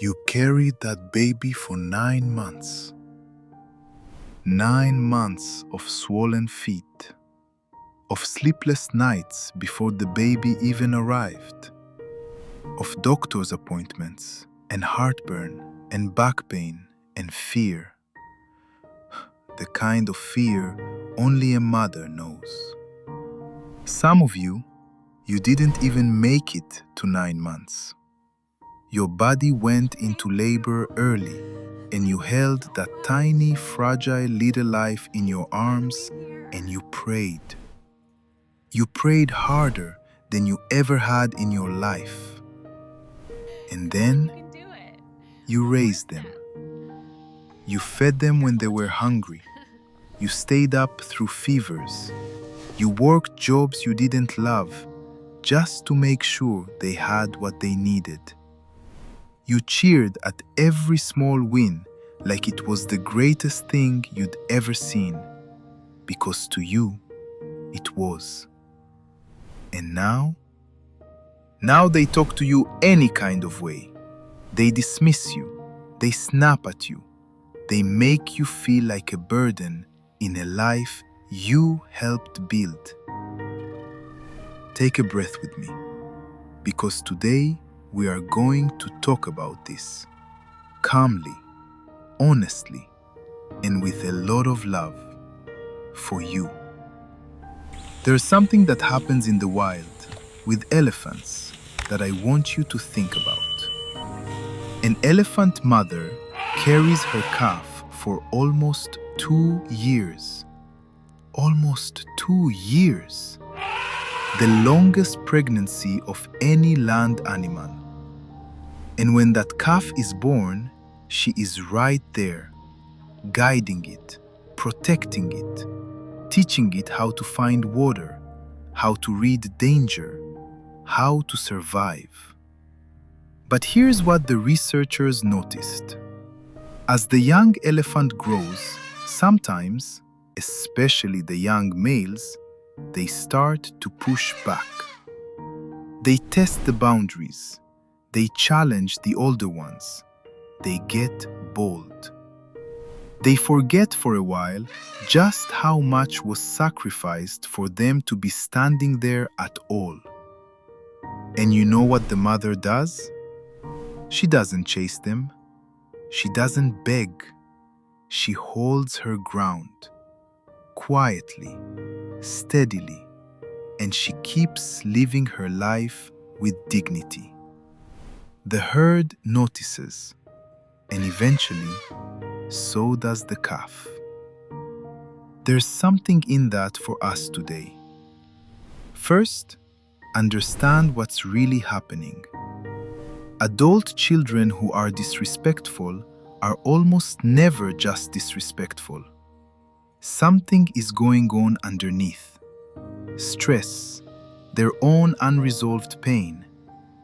You carried that baby for 9 months. 9 months of swollen feet, of sleepless nights before the baby even arrived, of doctor's appointments and heartburn and back pain and fear. The kind of fear only a mother knows. Some of you didn't even make it to 9 months. Your body went into labor early, and you held that tiny, fragile little life in your arms and you prayed. You prayed harder than you ever had in your life. And then you raised them. You fed them when they were hungry. You stayed up through fevers. You worked jobs you didn't love just to make sure they had what they needed. You cheered at every small win like it was the greatest thing you'd ever seen, because to you, it was. And now they talk to you any kind of way. They dismiss you. They snap at you. They make you feel like a burden in a life you helped build. Take a breath with me, because today we are going to talk about this calmly, honestly, and with a lot of love for you. There's something that happens in the wild with elephants that I want you to think about. An elephant mother carries her calf for almost 2 years. Almost 2 years. The longest pregnancy of any land animal. And when that calf is born, she is right there, guiding it, protecting it, teaching it how to find water, how to read danger, how to survive. But here's what the researchers noticed. As the young elephant grows, sometimes, especially the young males, they start to push back. They test the boundaries. They challenge the older ones. They get bold. They forget for a while just how much was sacrificed for them to be standing there at all. And you know what the mother does? She doesn't chase them. She doesn't beg. She holds her ground, quietly, steadily, and she keeps living her life with dignity. The herd notices, and eventually, so does the calf. There's something in that for us today. First, understand what's really happening. Adult children who are disrespectful are almost never just disrespectful. Something is going on underneath. Stress, their own unresolved pain,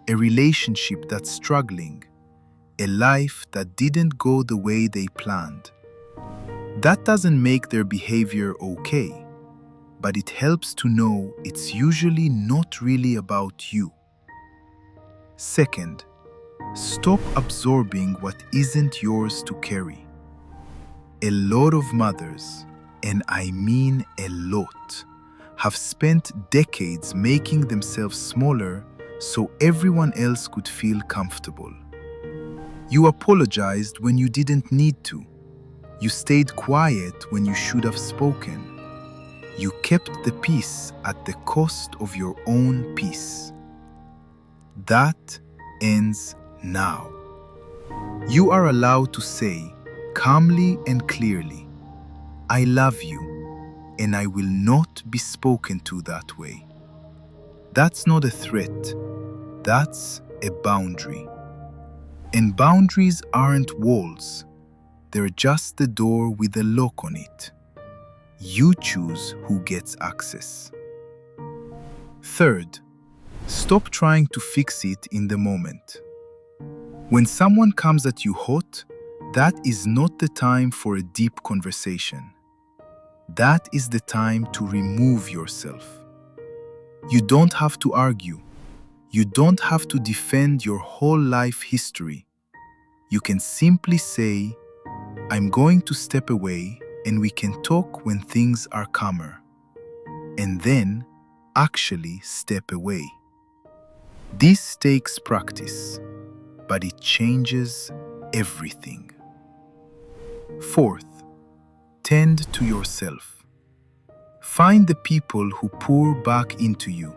a relationship that's struggling, a life that didn't go the way they planned. That doesn't make their behavior okay, but it helps to know it's usually not really about you. Second, stop absorbing what isn't yours to carry. A lot of mothers, and I mean a lot, have spent decades making themselves smaller so everyone else could feel comfortable. You apologized when you didn't need to. You stayed quiet when you should have spoken. You kept the peace at the cost of your own peace. That ends now. You are allowed to say, calmly and clearly, I love you, and I will not be spoken to that way. That's not a threat. That's a boundary. And boundaries aren't walls. They're just the door with a lock on it. You choose who gets access. Third, stop trying to fix it in the moment. When someone comes at you hot, that is not the time for a deep conversation. That is the time to remove yourself. You don't have to argue. You don't have to defend your whole life history. You can simply say, I'm going to step away and we can talk when things are calmer. And then actually step away. This takes practice, but it changes everything. Fourth, tend to yourself. Find the people who pour back into you,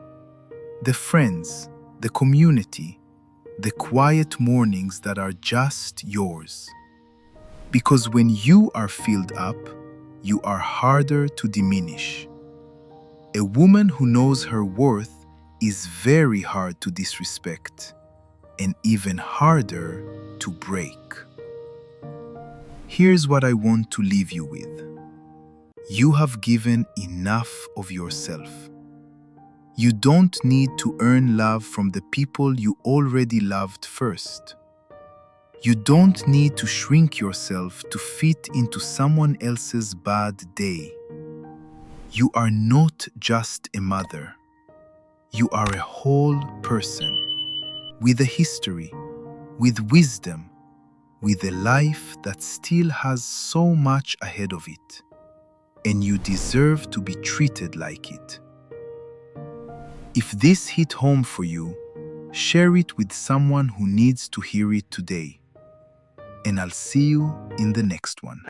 the friends, the community, the quiet mornings that are just yours. Because when you are filled up, you are harder to diminish. A woman who knows her worth is very hard to disrespect, and even harder to break. Here's what I want to leave you with. You have given enough of yourself. You don't need to earn love from the people you already loved first. You don't need to shrink yourself to fit into someone else's bad day. You are not just a mother. You are a whole person, with a history, with wisdom, with a life that still has so much ahead of it. And you deserve to be treated like it. If this hit home for you, share it with someone who needs to hear it today. And I'll see you in the next one.